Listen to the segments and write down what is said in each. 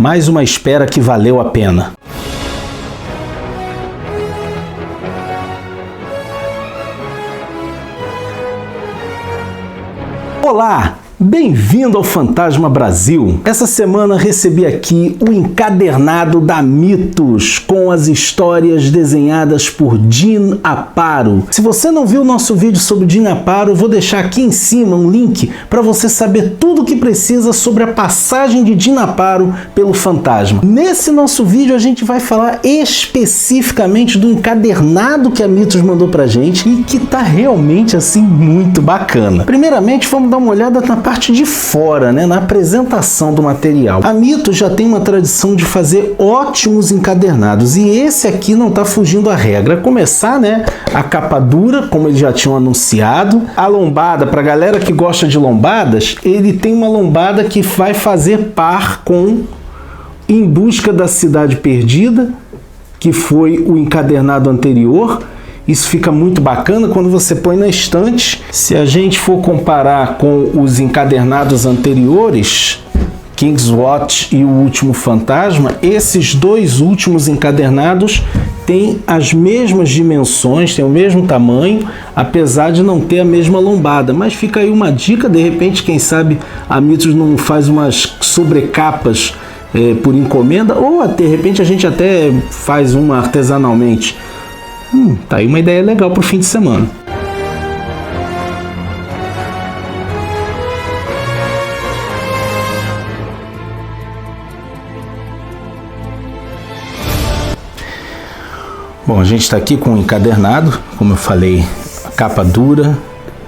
Mais uma espera que valeu a pena. Olá! Bem-vindo ao Fantasma Brasil! Essa semana recebi aqui o encadernado da Mitos, com as histórias desenhadas por Jin Aparo. Se você não viu o nosso vídeo sobre Jin Aparo, eu vou deixar aqui em cima um link para você saber tudo o que precisa sobre a passagem de Jin Aparo pelo Fantasma. Nesse nosso vídeo a gente vai falar especificamente do encadernado que a Mitos mandou pra gente e que tá realmente assim muito bacana. Primeiramente, vamos dar uma olhada na parte de fora, né, na apresentação do material. A Mitos já tem uma tradição de fazer ótimos encadernados e esse aqui não está fugindo à regra. A começar, né, a capa dura, como eles já tinham anunciado. A lombada, para a galera que gosta de lombadas, ele tem uma lombada que vai fazer par com Em Busca da Cidade Perdida, que foi o encadernado anterior. Isso fica muito bacana quando você põe na estante. Se a gente for comparar com os encadernados anteriores, King's Watch e O Último Fantasma, esses dois últimos encadernados têm as mesmas dimensões, têm o mesmo tamanho, apesar de não ter a mesma lombada. Mas fica aí uma dica, de repente, quem sabe a Mitos não faz umas sobrecapas por encomenda, ou de repente a gente até faz uma artesanalmente. Tá aí uma ideia legal para o fim de semana. Bom, a gente está aqui com o encadernado, como eu falei, a capa dura,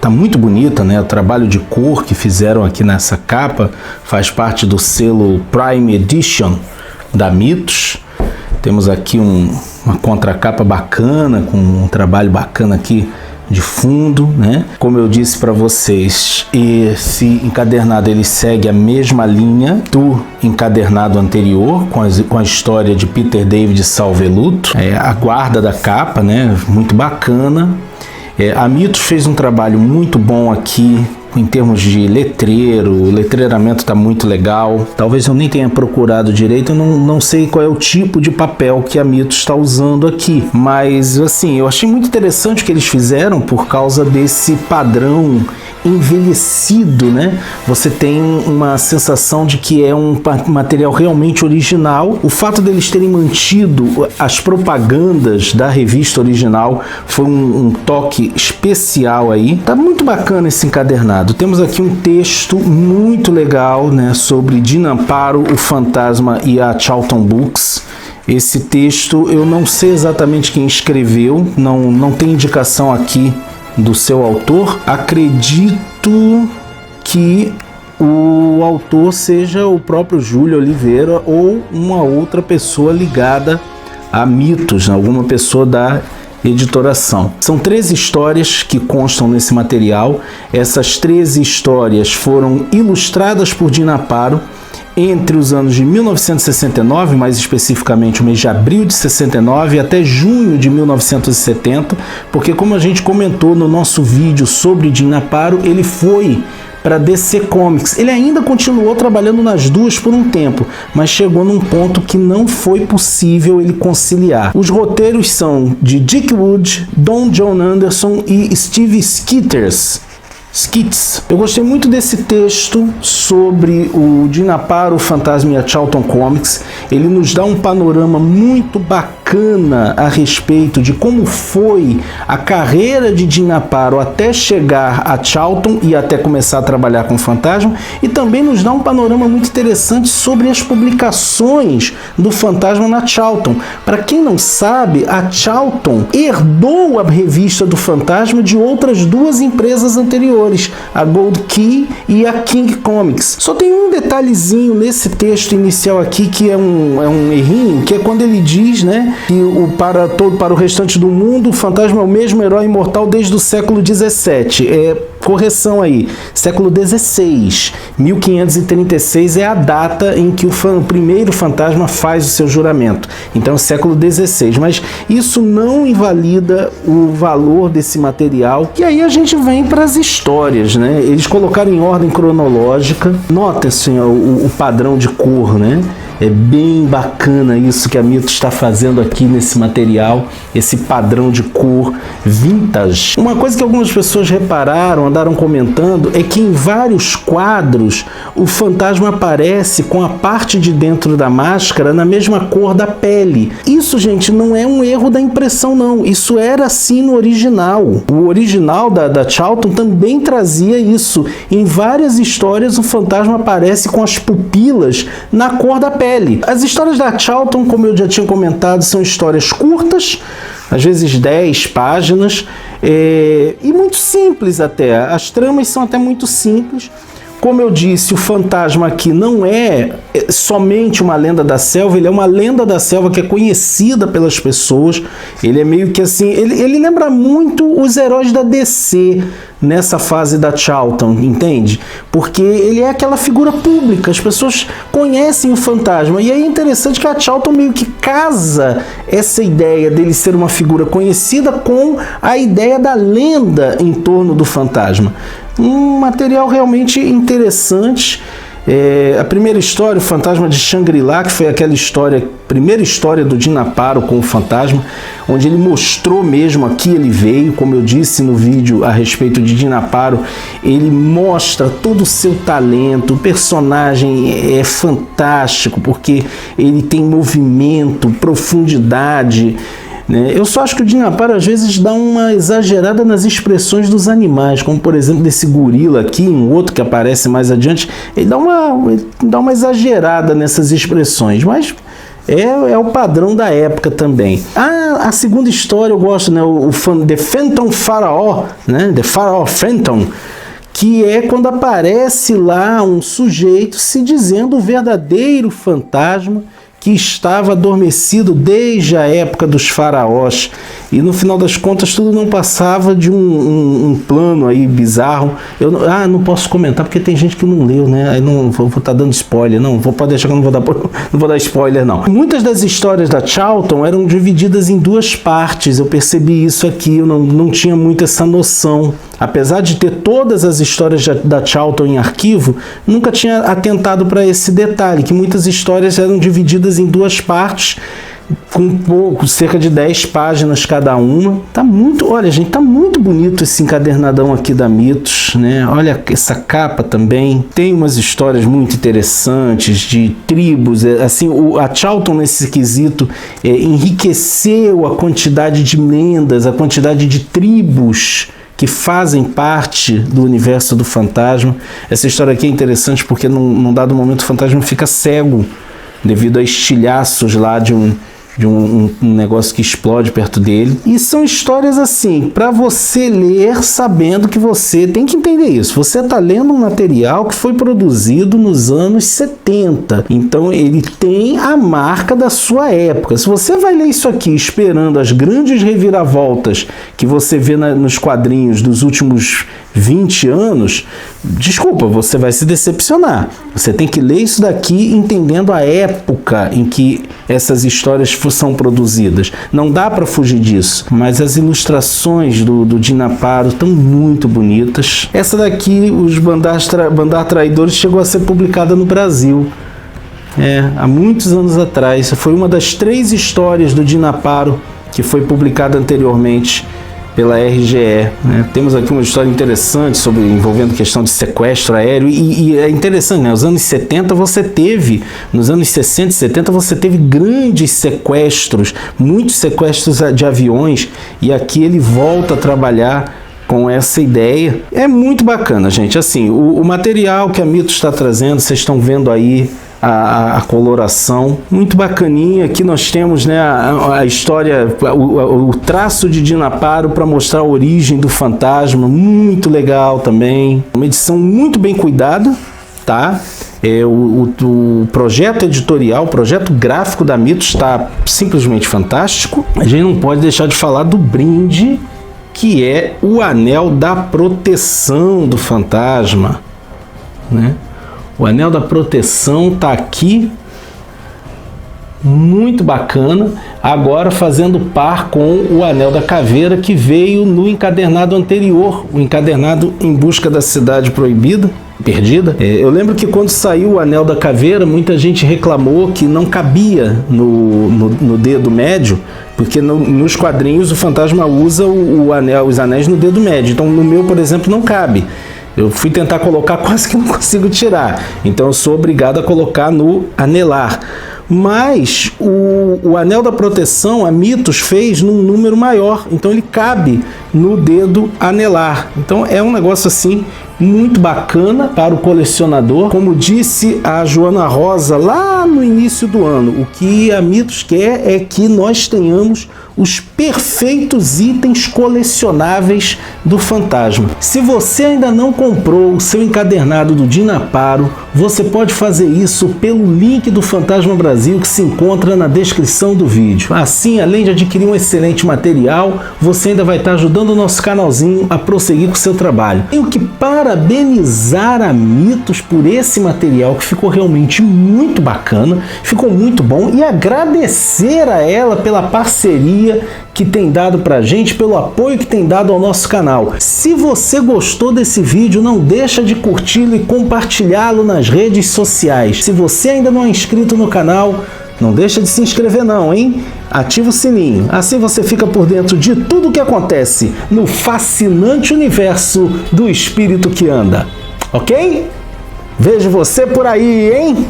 tá muito bonita, né? O trabalho de cor que fizeram aqui nessa capa faz parte do selo Prime Edition da Mitos. Temos aqui uma contracapa bacana, com um trabalho bacana aqui de fundo, né? Como eu disse para vocês, esse encadernado ele segue a mesma linha do encadernado anterior, com a história de Peter David Salveluto. A guarda da capa, né? Muito bacana. A Mitos fez um trabalho muito bom aqui em termos de letreiro, o letreiramento está muito legal. Talvez eu nem tenha procurado direito, eu não sei qual é o tipo de papel que a Mitos está usando aqui. Mas assim, eu achei muito interessante o que eles fizeram por causa desse padrão envelhecido, né? Você tem uma sensação de que é um material realmente original. O fato deles terem mantido as propagandas da revista original foi um toque especial aí. Tá muito bacana esse encadernado. Temos aqui um texto muito legal, né, sobre Jin Aparo, o Fantasma e a Charlton Books. Esse texto eu não sei exatamente quem escreveu, não tem indicação aqui do seu autor. Acredito que o autor seja o próprio Júlio Oliveira ou uma outra pessoa ligada a Mitos, alguma pessoa da editoração. São 13 histórias que constam nesse material. Essas 13 histórias foram ilustradas por Jin Aparo entre os anos de 1969, mais especificamente o mês de abril de 69 até junho de 1970, porque como a gente comentou no nosso vídeo sobre Jin Aparo, ele foi para DC Comics. Ele ainda continuou trabalhando nas duas por um tempo, mas chegou num ponto que não foi possível ele conciliar. Os roteiros são de Dick Wood, Don John Anderson e Steve Skitts. Eu gostei muito desse texto sobre o Jin Aparo, o Fantasma e a Charlton Comics. Ele nos dá um panorama muito bacana a respeito de como foi a carreira de Jin Aparo até chegar a Charlton e até começar a trabalhar com o Fantasma, e também nos dá um panorama muito interessante sobre as publicações do Fantasma na Charlton. Para quem não sabe, a Charlton herdou a revista do Fantasma de outras duas empresas anteriores, a Gold Key e a King Comics. Só tem um detalhezinho nesse texto inicial aqui que é um errinho, que é quando ele diz, né, que para o restante do mundo o Fantasma é o mesmo herói imortal desde o século XVII. Correção aí, século XVI, 1536 é a data em que o primeiro Fantasma faz o seu juramento. Então, século XVI, mas isso não invalida o valor desse material. E aí a gente vem para as histórias, né? Eles colocaram em ordem cronológica. Nota-se o padrão de cor, né? É bem bacana isso que a Mitos está fazendo aqui nesse material, esse padrão de cor vintage. Uma coisa que algumas pessoas repararam, andaram comentando, é que em vários quadros o fantasma aparece com a parte de dentro da máscara na mesma cor da pele. Isso, gente, não é um erro da impressão, não. Isso era assim no original. O original da Charlton também trazia isso. Em várias histórias o fantasma aparece com as pupilas na cor da pele. As histórias da Charlton, como eu já tinha comentado, são histórias curtas, às vezes 10 páginas, e muito simples até. As tramas são até muito simples. Como eu disse, o fantasma aqui não é somente uma lenda da selva, ele é uma lenda da selva que é conhecida pelas pessoas. Ele é meio que assim, ele lembra muito os heróis da DC nessa fase da Charlton, entende? Porque ele é aquela figura pública, as pessoas conhecem o fantasma. E é interessante que a Charlton meio que casa essa ideia dele ser uma figura conhecida com a ideia da lenda em torno do fantasma. Um material realmente interessante. A primeira história, o Fantasma de Shangri-La, que foi aquela história, primeira história do Dina Paro com o fantasma, onde ele mostrou mesmo aqui ele veio, como eu disse no vídeo a respeito de Dina Paro, ele mostra todo o seu talento. O personagem é fantástico porque ele tem movimento, profundidade, né? Eu só acho que o Dina Paro às vezes dá uma exagerada nas expressões dos animais, como por exemplo desse gorila aqui, um outro que aparece mais adiante, ele dá uma exagerada nessas expressões, mas é o padrão da época também. A segunda história eu gosto, né? The Phantom Pharaoh, né? The Pharaoh Phantom, que é quando aparece lá um sujeito se dizendo o verdadeiro fantasma que estava adormecido desde a época dos faraós, e no final das contas tudo não passava de um plano aí bizarro. Eu não posso comentar porque tem gente que não leu, né? Aí não vou estar dando spoiler, pode deixar que eu não vou dar spoiler não. Muitas das histórias da Charlton eram divididas em duas partes, eu percebi isso aqui, eu não tinha muito essa noção. Apesar de ter todas as histórias da Charlton em arquivo, nunca tinha atentado para esse detalhe, que muitas histórias eram divididas em duas partes, com cerca de 10 páginas cada uma. Olha, gente, tá muito bonito esse encadernadão aqui da Mitos, né? Olha essa capa também. Tem umas histórias muito interessantes de tribos, assim, a Charlton nesse quesito enriqueceu a quantidade de lendas, a quantidade de tribos que fazem parte do universo do fantasma. Essa história aqui é interessante porque num dado momento o fantasma fica cego devido a estilhaços lá de um negócio que explode perto dele. E são histórias assim, para você ler sabendo que você tem que entender isso. Você está lendo um material que foi produzido nos anos 70. Então ele tem a marca da sua época. Se você vai ler isso aqui esperando as grandes reviravoltas que você vê nos quadrinhos dos últimos 20 anos, desculpa, você vai se decepcionar. Você tem que ler isso daqui entendendo a época em que essas histórias são produzidas. Não dá para fugir disso. Mas as ilustrações do Dina Paro estão muito bonitas. Essa daqui, os Bandar Traidores, chegou a ser publicada no Brasil. Há muitos anos atrás. Foi uma das 3 histórias do Dina Paro que foi publicada anteriormente pela RGE, né? Temos aqui uma história interessante envolvendo questão de sequestro aéreo, e é interessante, né? Nos anos 60 e 70 você teve grandes sequestros, muitos sequestros de aviões, e aqui ele volta a trabalhar com essa ideia. É muito bacana, gente. Assim, o material que a Mitos está trazendo, vocês estão vendo aí a coloração, muito bacaninha. Aqui nós temos, né, a história, o traço de Dina Paro para mostrar a origem do fantasma, muito legal também. Uma edição muito bem cuidada, tá? O projeto editorial, o projeto gráfico da Mitos está simplesmente fantástico. A gente não pode deixar de falar do brinde, que é o Anel da Proteção do Fantasma, né? O Anel da Proteção está aqui, muito bacana, agora fazendo par com o Anel da Caveira, que veio no encadernado anterior, o encadernado Em Busca da Cidade Proibida. perdida. Eu lembro que quando saiu o Anel da Caveira, muita gente reclamou que não cabia no dedo médio, porque nos quadrinhos o fantasma usa os anéis no dedo médio. Então no meu, por exemplo, não cabe. Eu fui tentar colocar, quase que não consigo tirar. Então eu sou obrigado a colocar no anelar. Mas o Anel da Proteção, a Mitos fez num número maior, então ele cabe no dedo anelar. Então é um negócio assim muito bacana para o colecionador. Como disse a Joana Rosa lá no início do ano, o que a Mitos quer é que nós tenhamos os perfeitos itens colecionáveis do fantasma. Se você ainda não comprou o seu encadernado do Dinaparo, você pode fazer isso pelo link do Fantasma Brasil que se encontra na descrição do vídeo. Assim, além de adquirir um excelente material, você ainda vai estar ajudando o nosso canalzinho a prosseguir com o seu trabalho. Tenho que parabenizar a Mitos por esse material que ficou realmente muito bacana, ficou muito bom, e agradecer a ela pela parceria que tem dado pra gente, pelo apoio que tem dado ao nosso canal. Se você gostou desse vídeo, não deixa de curti-lo e compartilhá-lo nas redes sociais. Se você ainda não é inscrito no canal, não deixa de se inscrever não, hein? Ativa o sininho, assim você fica por dentro de tudo o que acontece no fascinante universo do espírito que anda, ok? Vejo você por aí, hein?